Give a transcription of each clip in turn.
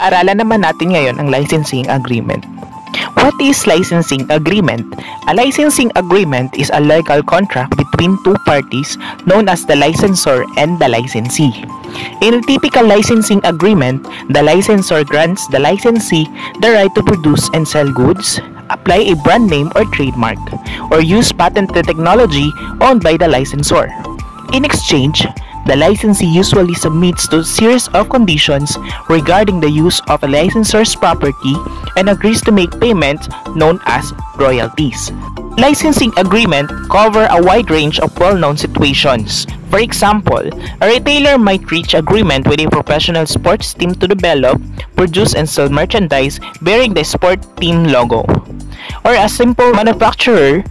Aralan naman natin ngayon ang licensing agreement. What is licensing agreement? A licensing agreement is a legal contract between two parties known as the licensor and the licensee. In a typical licensing agreement, the licensor grants the licensee the right to produce and sell goods, apply a brand name or trademark, or use patented technology owned by the licensor. In exchange, the licensee usually submits to a series of conditions regarding the use of a licensor's property and agrees to make payments known as royalties. Licensing agreements cover a wide range of well-known situations. For example, a retailer might reach agreement with a professional sports team to develop, produce, and sell merchandise bearing the sport team logo. Or a simple manufacturer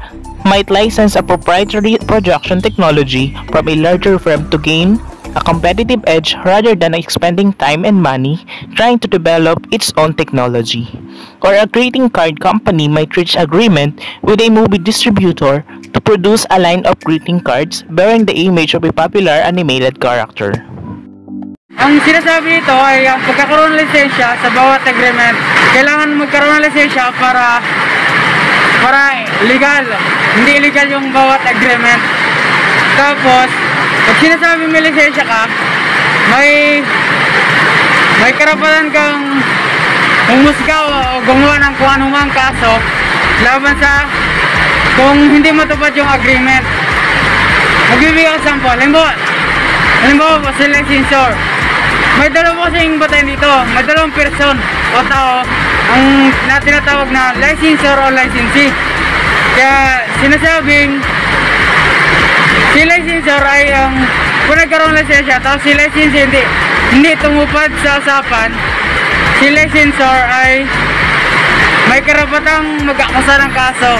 might license a proprietary production technology from a larger firm to gain a competitive edge rather than expending time and money trying to develop its own technology. Or a greeting card company might reach agreement with a movie distributor to produce a line of greeting cards bearing the image of a popular animated character. Ang sinasabi nito ay ang pagkakaroon ng lisensya sa bawat agreement. Kailangan magkaroon ng lisensya para legal, hindi illegal yung bawat agreement. Tapos, pag sinasabi may lisensya ka, may karapatan kang humusga o gumawa ng kung anumang kaso laban sa kung hindi matupad yung agreement. Magbibigay ako sample. Halimbawa po sa licensor. May dalawang kasing batayan dito. May dalawang person o tao ang tinatawag na licensor o licensee. Kaya sinasabing si licensor ay kung nagkaroon ng lisensya tapos si licensee hindi tumupad sa usapan, si licensor ay may karapatang mag-akusa ng kaso.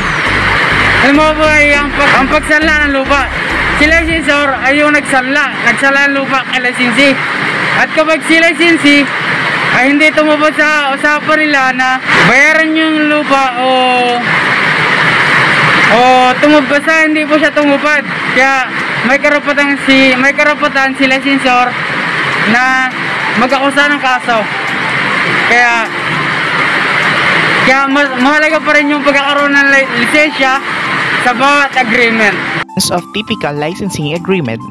Halimbawa po ay ang pagsanla ng lupa. Si licensor ay yung nagsala ng lupa kay licensee. At kapag si licensee ay hindi tumupad sa usapan nila na bayaran yung lupa basta hindi po siya tumupad. Kaya may karapatan si licensor na mag-akusa ng kaso. Kaya mahalaga pa rin yung pagkakaroon ng lisensya sa bawat agreement. Of typical licensing agreement,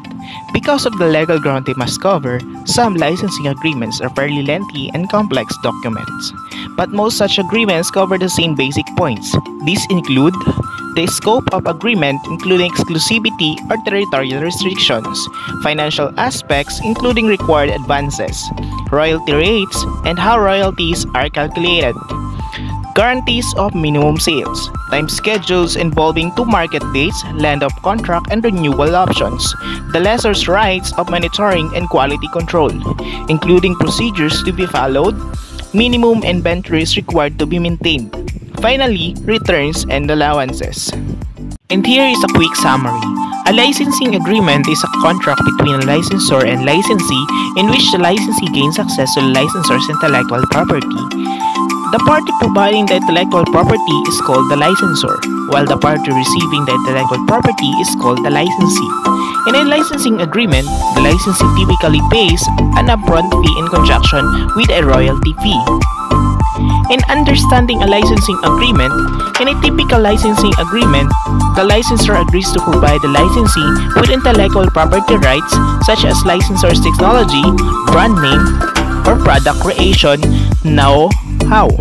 because of the legal ground they must cover, some licensing agreements are fairly lengthy and complex documents. But most such agreements cover the same basic points. These include the scope of agreement, including exclusivity or territorial restrictions, financial aspects, including required advances, royalty rates, and how royalties are calculated, guarantees of minimum sales, time schedules involving two market dates, length of contract, and renewal options, the lessor's rights of monitoring and quality control, including procedures to be followed, minimum inventories required to be maintained, finally, returns and allowances. And here is a quick summary. A licensing agreement is a contract between a licensor and licensee in which the licensee gains access to the licensor's intellectual property. The party providing the intellectual property is called the licensor, while the party receiving the intellectual property is called the licensee. In a licensing agreement, the licensee typically pays an upfront fee in conjunction with a royalty fee. In understanding a licensing agreement, in a typical licensing agreement, the licensor agrees to provide the licensee with intellectual property rights such as licensor's technology, brand name, or product creation, know-how.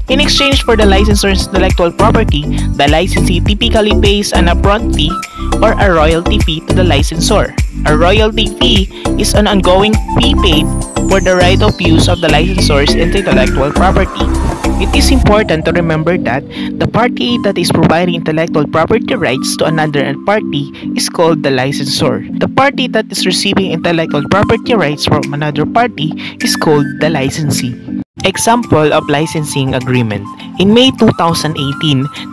In exchange for the licensor's intellectual property, the licensee typically pays an upfront fee or a royalty fee to the licensor. A royalty fee is an ongoing fee paid for the right of use of the licensor's intellectual property. It is important to remember that the party that is providing intellectual property rights to another party is called the licensor. The party that is receiving intellectual property rights from another party is called the licensee. Example of licensing agreement. In May 2018,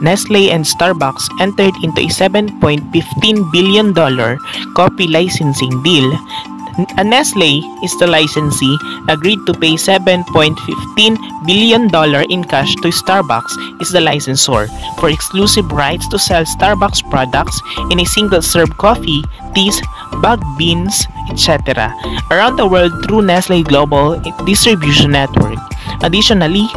Nestle and Starbucks entered into a $7.15 billion coffee licensing deal. Nestle is the licensee, agreed to pay $7.15 billion in cash to Starbucks is the licensor for exclusive rights to sell Starbucks products in a single-serve coffee, teas, bagged beans, etc. around the world through Nestle Global Distribution Network. Additionally,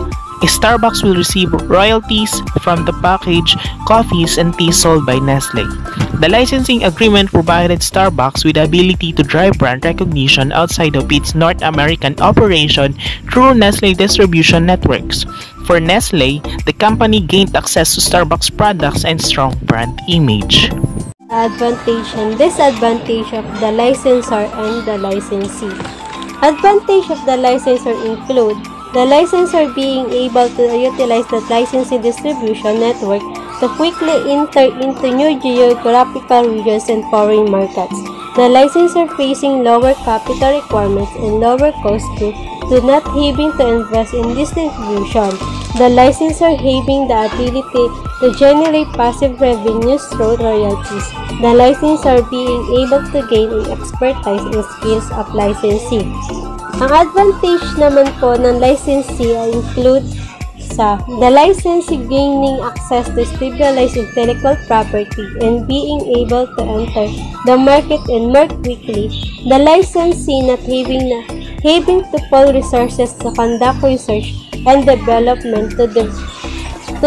Starbucks will receive royalties from the packaged coffees and teas sold by Nestle. The licensing agreement provided Starbucks with the ability to drive brand recognition outside of its North American operation through Nestle distribution networks. For Nestle, the company gained access to Starbucks products and strong brand image. Advantage and disadvantage of the licensor and the licensee. Advantage of the licensor include the licensor being able to utilize the licensing distribution network to quickly enter into new geographical regions and foreign markets. The licensor facing lower capital requirements and lower costs due to not having to invest in distribution. The licensor having the ability to generate passive revenues through royalties. The licensor being able to gain an expertise and skills of licensing. Ang advantage naman po ng licensee ay include sa the licensee gaining access to stabilized intellectual property and being able to enter the market and more quickly. The licensee not having to pull resources to conduct research and development to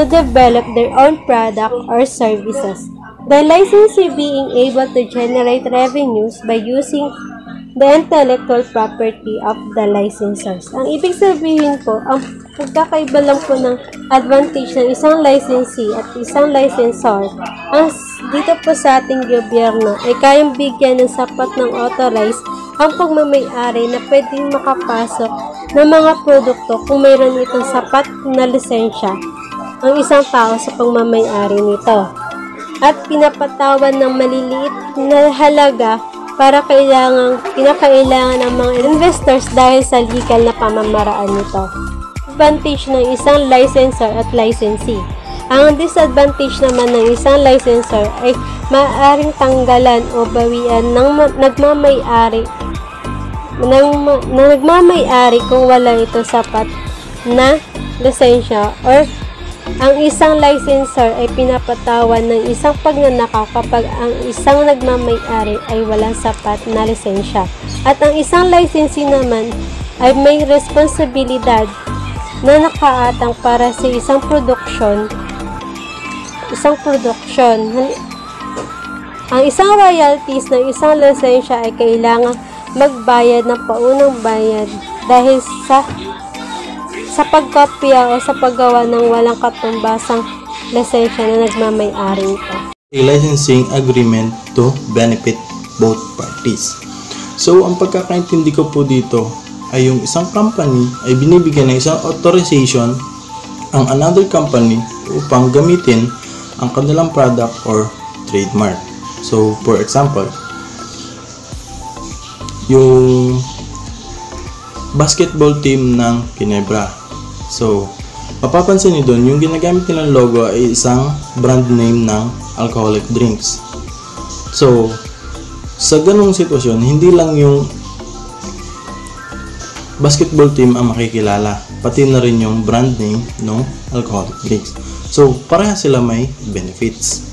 develop their own product or services. The licensee being able to generate revenues by using the intellectual property of the licensors. Ang ibig sabihin po, ang pagkakaiba lang po ng advantage ng isang licensee at isang licensor, ang dito po sa ating gobyerno ay kayang bigyan ng sapat ng authorized ang pagmamay-ari na pwedeng makapasok ng mga produkto kung mayroon itong sapat na lisensya ang isang tao sa pagmamay-ari nito. At pinapatawan ng maliliit na halaga para kinakailangan ng mga investors dahil sa legal na pamamaraan nito. Advantage ng isang licensor at licensee. Ang disadvantage naman ng isang licensor ay maaaring tanggalan o bawian ng nagmamay-ari kung wala ito sapat na lisensya, or ang isang licensor ay pinapatawan ng isang pagnanakaw kapag ang isang nagmamay-ari ay walang sapat na lisensya. At ang isang licensee naman ay may responsibilidad na nakaatang para sa isang produksyon. Ang isang royalties ng isang lisensya ay kailangan magbayad ng paunang bayad dahil sa pagkopya o sa paggawa ng walang katumbasang lisensya na nagmamay-ari nito. A licensing agreement to benefit both parties. So, ang pagkakaintindi ko po dito ay yung isang company ay binibigyan ng isang authorization ang another company upang gamitin ang kanilang product or trademark. So, for example, yung basketball team ng Ginebra. So, mapapansin niyo doon, yung ginagamit nilang logo ay isang brand name ng alcoholic drinks. So, sa ganung sitwasyon, hindi lang yung basketball team ang makikilala, pati na rin yung brand name ng alcoholic drinks. So, pareha sila may benefits.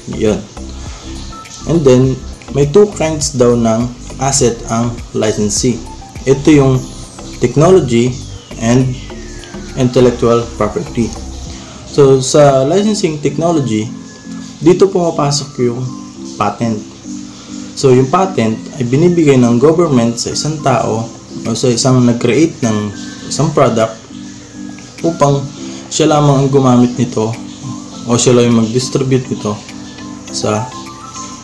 Yun. And then, may two kinds daw ng asset ang licensee. Ito yung technology and intellectual property. So, sa licensing technology, dito pumapasok yung patent. So, yung patent ay binibigay ng government sa isang tao o sa isang nag-create ng isang product upang siya lamang ang gumamit nito o siya lang yung mag-distribute nito sa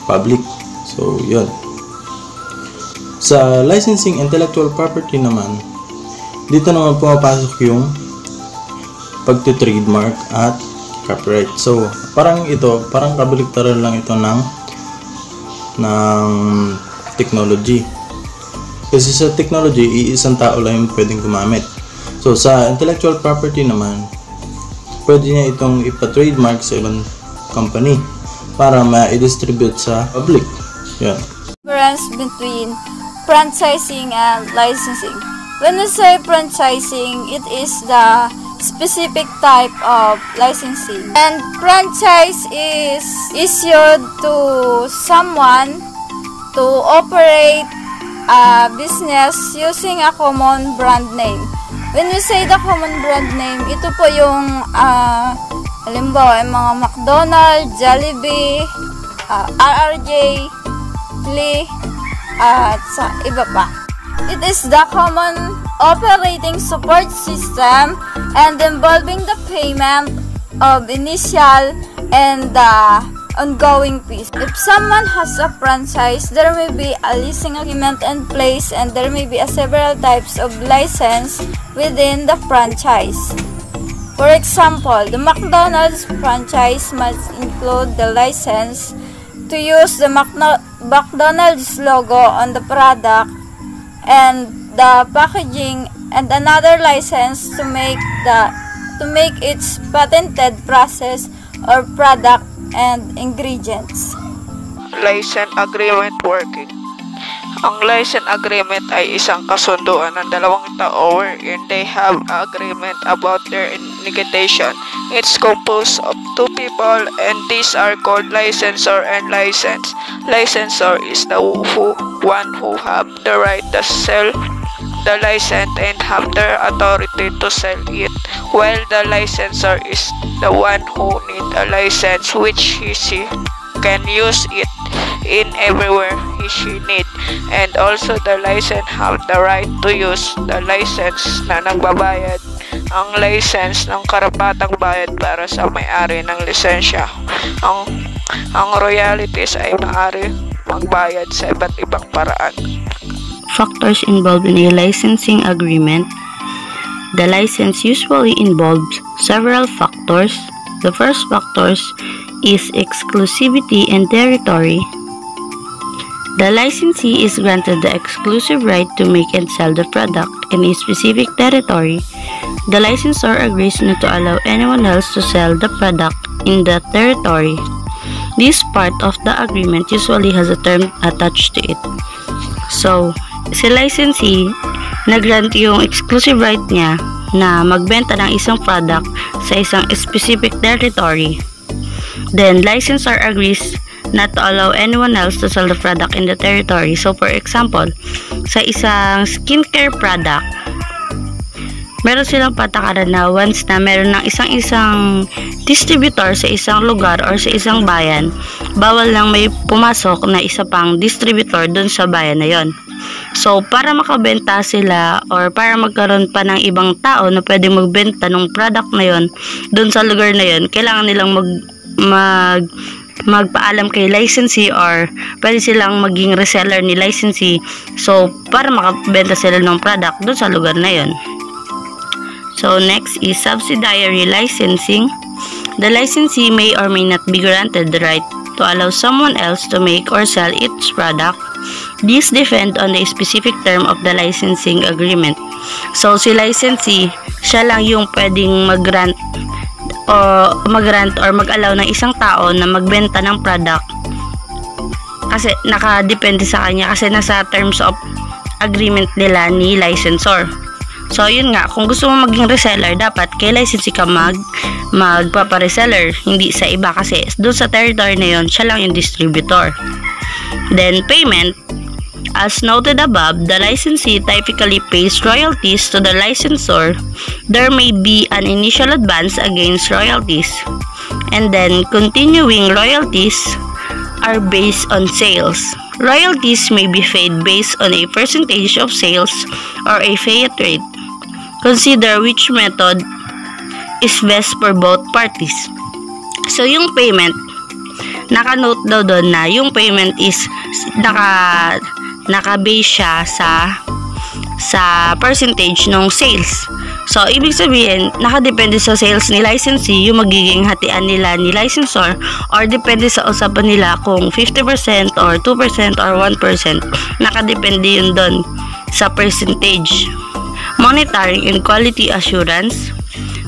public. So, yun. Sa licensing intellectual property naman, dito naman pumapasok yung pagti-trademark at copyright. So, parang kabaliktaran lang ito ng technology. Kasi sa technology, isang tao lang yung pwedeng gumamit. So, sa intellectual property naman, pwede niya itong ipa-trademark sa ibang company para ma-distribute sa public. Yan. Difference between franchising and licensing. When we say franchising, it is the specific type of licensing, and franchise is issued to someone to operate a business using a common brand name. When you say the common brand name, ito po yung halimbawa yung mga McDonald's, Jollibee, RRJ, Lee, at sa iba pa. It is the common operating support system and involving the payment of initial and ongoing fees. If someone has a franchise, there may be a leasing agreement in place and there may be several types of license within the franchise. For example, the McDonald's franchise must include the license to use the McDonald's logo on the product and the packaging, and another license to make its patented process or product and ingredients. License agreement working. Ang license agreement ay isang kasunduan ng dalawang tao wherein they have agreement about their negotiation. It's composed of two people and these are called licensor and license. Licensor is the one who have the right to sell the license and have the authority to sell it, while the licensor is the one who need a license which she can use it in everywhere she need, and also the license have the right to use the license na nagbabayad ang license ng karapatang bayad para sa may-ari ng lisensya. Ang royalties ay maaari magbayad sa iba't ibang paraan. Factors involved in a licensing agreement. The license usually involves several factors. The first factors is exclusivity and territory. The licensee is granted the exclusive right to make and sell the product in a specific territory. The licensor agrees not to allow anyone else to sell the product in that territory. This part of the agreement usually has a term attached to it. So, si licensee, nag-grant yung exclusive right niya na magbenta ng isang product sa isang specific territory. Then, licensor agrees not to allow anyone else to sell the product in the territory. So, for example, sa isang skincare product, meron silang patakaran na once na meron ng isang distributor sa isang lugar or sa isang bayan, bawal lang may pumasok na isa pang distributor dun sa bayan na yon. So, para makabenta sila or para magkaroon pa ng ibang tao na pwede magbenta ng product na yon dun sa lugar na yon, kailangan nilang magpaalam kay licensee or pwede silang maging reseller ni licensee. So, para makabenta sila ng product dun sa lugar na yon. So, next is subsidiary licensing. The licensee may or may not be granted the right to allow someone else to make or sell its product. These depend on the specific term of the licensing agreement. So, si licensee, siya lang yung pwedeng mag-grant or mag-allow ng isang tao na magbenta ng product kasi nakadepende sa kanya kasi nasa terms of agreement nila ni licensor. So, yun nga, kung gusto mo maging reseller, dapat kay licensee ka magpapa-reseller, hindi sa iba kasi doon sa territory na yun, siya lang yung distributor. Then, payment. As noted above, the licensee typically pays royalties to the licensor. There may be an initial advance against royalties. And then, continuing royalties are based on sales. Royalties may be paid based on a percentage of sales or a fiat rate. Consider which method is best for both parties. So, yung payment, naka-note daw doon na yung payment is naka-base siya sa percentage ng sales. So, ibig sabihin, nakadepende sa sales ni licensee yung magiging hatian nila ni licensor or depende sa usapan nila kung 50% or 2% or 1%. Nakadepende yun doon sa percentage. Monitoring and quality assurance.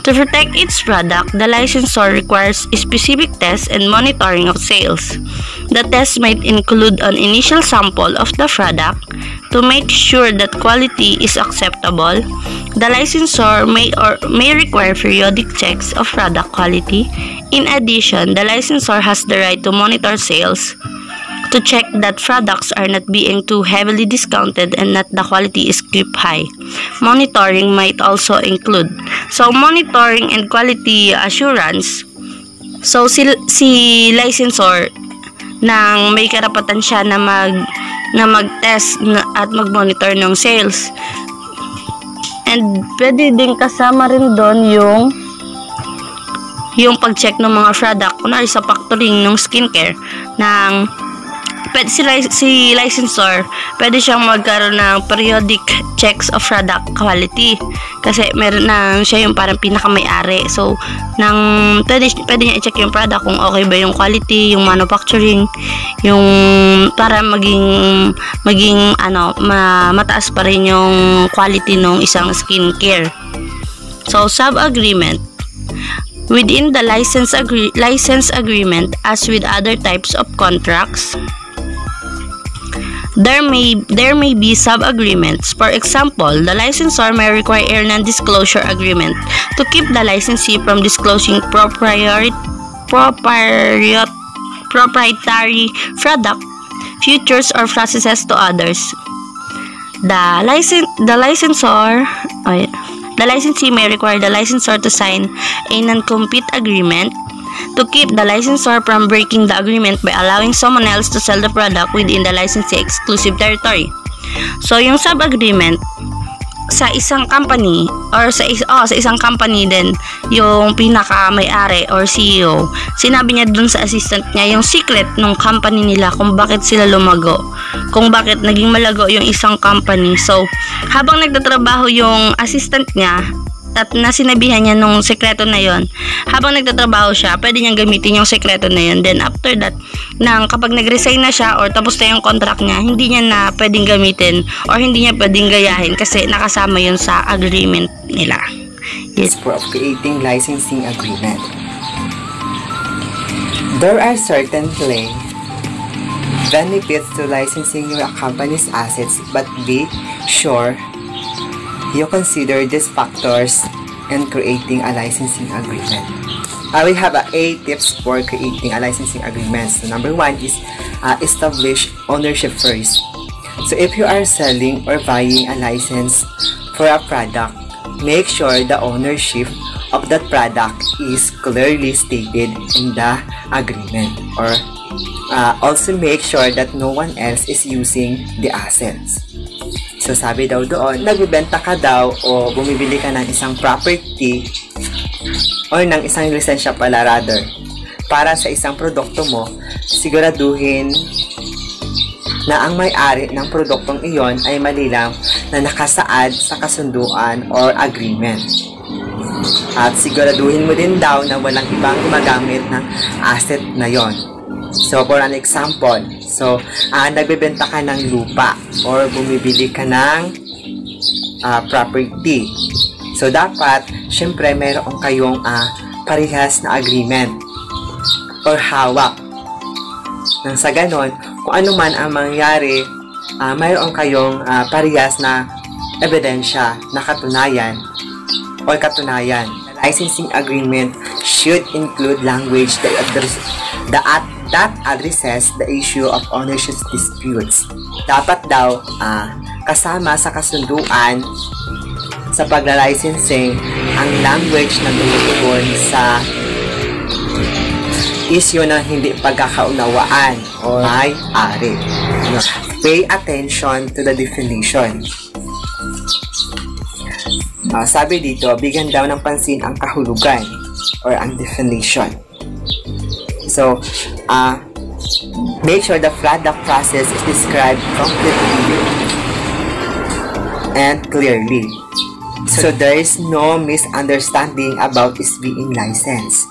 To protect its product, the licensor requires specific tests and monitoring of sales. The test might include an initial sample of the product to make sure that quality is acceptable. The licensor may require periodic checks of product quality. In addition, the licensor has the right to monitor sales, to check that products are not being too heavily discounted and that the quality is kept high. Monitoring might also include monitoring and quality assurance. So si licensor nang may karapatan siya na mag-test at mag-monitor ng sales. And pwede din kasama rin doon yung pag-check ng mga product, kunwari sa factoring ng skincare, pwede si licensor, pwede siyang magkaroon ng periodic checks of product quality kasi meron na siya yung parang pinaka-may-ari. So pwede niya i-check yung product kung okay ba yung quality, yung manufacturing, yung para maging mataas pa rin yung quality ng isang skincare. So sub-agreement. Within the license agreement, as with other types of contracts, there may be sub-agreements. For example, the licensor may require a non-disclosure agreement to keep the licensee from disclosing proprietary product, features, or processes to others. The licensee may require the licensor to sign a non-compete agreement to keep the licensor from breaking the agreement by allowing someone else to sell the product within the licensee exclusive territory. So, yung sub-agreement sa isang company or sa isang company din, yung pinaka-may-ari or CEO, sinabi niya dun sa assistant niya yung secret ng company nila, kung bakit sila lumago, kung bakit naging malago yung isang company. So, habang nagtatrabaho yung assistant niya at nasinabihan niya nung sekreto na yon, habang nagtatrabaho siya, pwede niyang gamitin yung sekreto na yon. Then after that, kapag nag-resign na siya or tapos na yung contract niya, hindi niya na pwedeng gamitin or hindi niya pwedeng gayahin kasi nakasama yun sa agreement nila. Yes. For creating licensing agreement. There are certainly benefits to licensing your company's assets, but be sure you consider these factors in creating a licensing agreement. We have 8 tips for creating a licensing agreement. So number 1 is establish ownership first. So if you are selling or buying a license for a product, make sure the ownership of that product is clearly stated in the agreement, or also make sure that no one else is using the assets. So sabi daw doon, nagbibenta ka daw o bumibili ka ng isang property o ng isang lisensya pala rather para sa isang produkto mo, siguraduhin na ang may-ari ng produktong iyon ay malinaw na nakasaad sa kasunduan or agreement. At siguraduhin mo din daw na walang ibang gumagamit ng asset na yon. So, for an example, nagbebenta ka ng lupa or bumibili ka ng property. So, dapat, syempre, mayroon kayong parehas na agreement or hawak. Nang sa ganon, kung ano man ang mangyari, mayroon kayong parehas na ebidensya na katunayan. The licensing agreement should include language that addresses the issue of ownership disputes. Dapat daw kasama sa kasunduan sa pagla-licensing ang language na tumutugon sa issue ng hindi pagkakaunawaan o may-ari. Pay attention to the definition. Sabi dito, bigyan daw ng pansin ang kahulugan or ang definition. So, make sure the product process is described completely and clearly. So, there is no misunderstanding about its being licensed.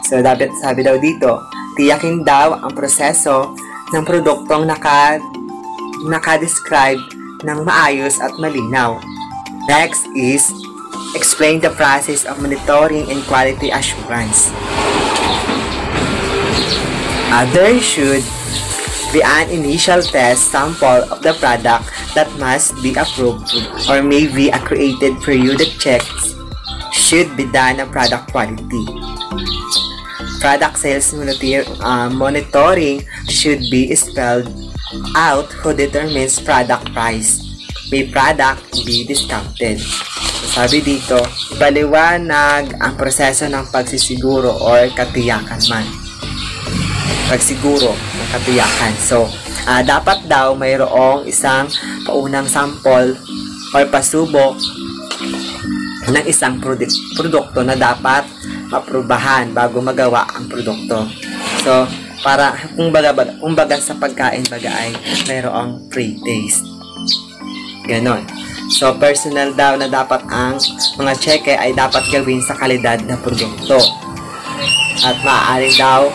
So, dapat sabi daw dito, tiyakin daw ang proseso ng produktong naka-describe ng maayos at malinaw. Next is, explain the process of monitoring and quality assurance. There should be an initial test sample of the product that must be approved, or maybe a created periodic checks should be done on product quality. Product sales monitoring should be spelled out who determines product price. May product be discounted. Sabi dito, paliwanag ang proseso ng pagsisiguro or katiyakan man. Pagsiguro ng katiyakan. So, dapat daw mayroong isang paunang sample or pasubok ng isang produkto na dapat maprubahan bago magawa ang produkto. So, para kumbaga sa pagkain ay mayroong pre-taste. Ganon. So, personal daw na dapat ang mga cheque ay dapat gawin sa kalidad na produkto. At maaari daw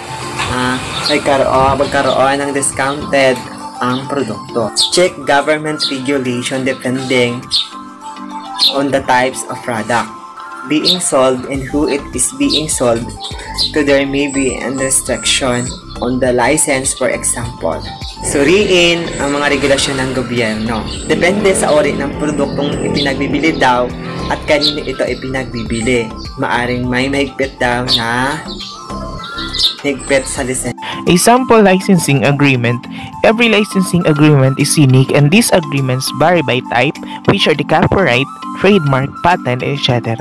magkaroon ng discounted ang produkto. Check government regulation depending on the types of product being sold and who it is being sold to. There may be a restriction on the license, for example. Suriin ang mga regulasyon ng gobyerno. Depende sa uri ng produktong ipinagbibili daw at kanino ito ipinagbibili. Maaring may mahigpit daw na higpit sa license. A sample licensing agreement. Every licensing agreement is unique and these agreements vary by type, which are the copyright, trademark, patent, etc.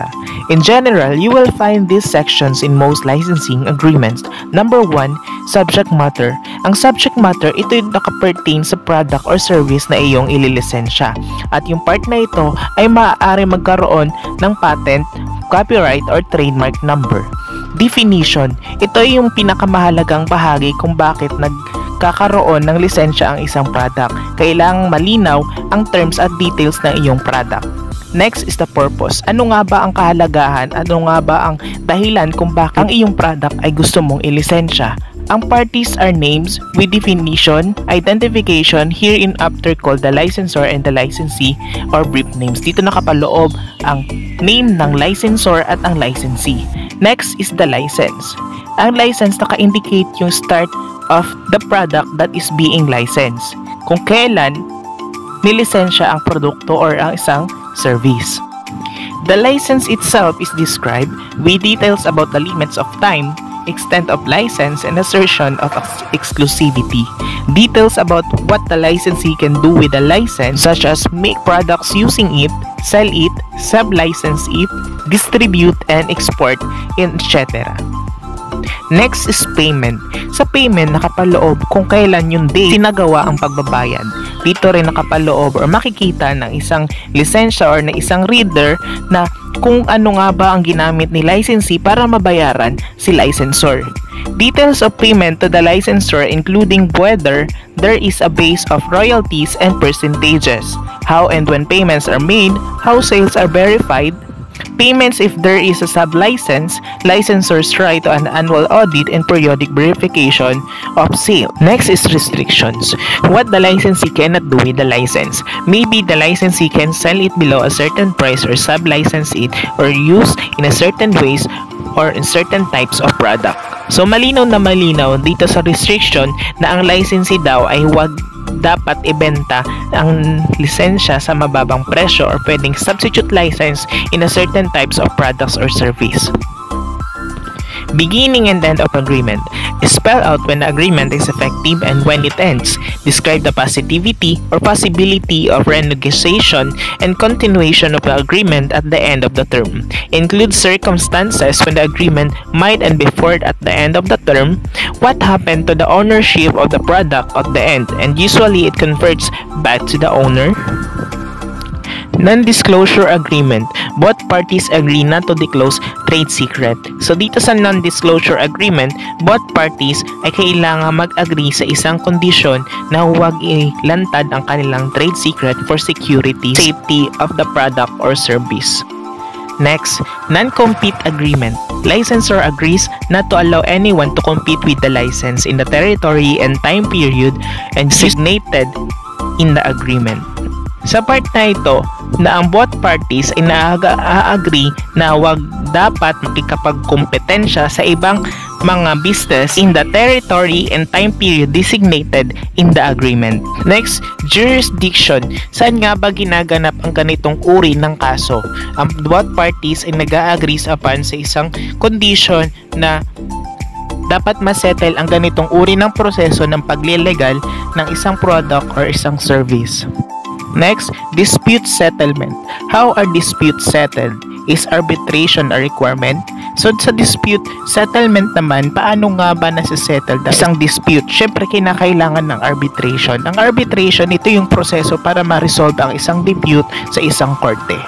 In general, you will find these sections in most licensing agreements. Number 1, subject matter. Ang subject matter, ito yung nakapertain sa product or service na iyong ililisensya. At yung part na ito ay maaari magkaroon ng patent, copyright, or trademark number. Definition. Ito yung pinakamahalagang bahagi kung bakit nagkakaroon ng lisensya ang isang product. Kailangang malinaw ang terms at details ng iyong product. Next is the purpose. Ano nga ba ang kahalagahan? Ano nga ba ang dahilan kung bakit ang iyong product ay gusto mong ilisensya? Ang parties are names with definition, identification, hereinafter called the licensor and the licensee or brief names. Dito nakapaloob ang name ng licensor at ang licensee. Next is the license. Ang license naka-indicate yung start of the product that is being licensed. Kung kailan nilisensya ang produkto or ang isang service. The license itself is described with details about the limits of time, extent of license, and assertion of exclusivity. Details about what the licensee can do with the license, such as make products using it, sell it, sub-license it, distribute and export, etc. Next is payment. Sa payment, nakapaloob kung kailan yung date sinagawa ang pagbabayad. Dito rin nakapaloob or makikita ng isang lisensya or ng isang reader na kung ano nga ba ang ginamit ni licensee para mabayaran si licensor. Details of payment to the licensor including whether there is a base of royalties and percentages, how and when payments are made, how sales are verified, payments if there is a sub-license, licensor's right to an annual audit and periodic verification of sale. Next is restrictions. What the licensee cannot do with the license. Maybe the licensee can sell it below a certain price or sub-license it or use in a certain ways or in certain types of product. So malinaw na malinaw dito sa restriction na ang licensee daw ay huwag dapat ibenta ang lisensya sa mababang presyo or pwedeng substitute license in a certain types of products or service. Beginning and end of agreement. Spell out when the agreement is effective and when it ends. Describe the positivity or possibility of renegotiation and continuation of the agreement at the end of the term. Include circumstances when the agreement might end before at the end of the term. What happened to the ownership of the product at the end, and usually it converts back to the owner. Non-disclosure agreement. Both parties agree not to disclose trade secret. So dito sa non-disclosure agreement, both parties ay kailangan mag-agree sa isang kondisyon na huwag ilantad ang kanilang trade secret for security, safety of the product or service. Next, non-compete agreement. Licensor agrees not to allow anyone to compete with the license in the territory and time period and designated in the agreement. Sa part na ito, na ang both parties ay na-agree na wag dapat makikapagkompetensya sa ibang mga business in the territory and time period designated in the agreement. Next, jurisdiction. Saan nga ba ginaganap ang ganitong uri ng kaso? Ang both parties ay nag-agree upon sa isang condition na dapat masettle ang ganitong uri ng proseso ng paglilegal ng isang product or isang service. Next, dispute settlement. How are disputes settled? Is arbitration a requirement? So sa dispute settlement naman, paano nga ba nasisettle isang dispute? Syempre kinakailangan ng arbitration. Ang arbitration, ito yung proseso para ma-resolve ang isang dispute sa isang korte.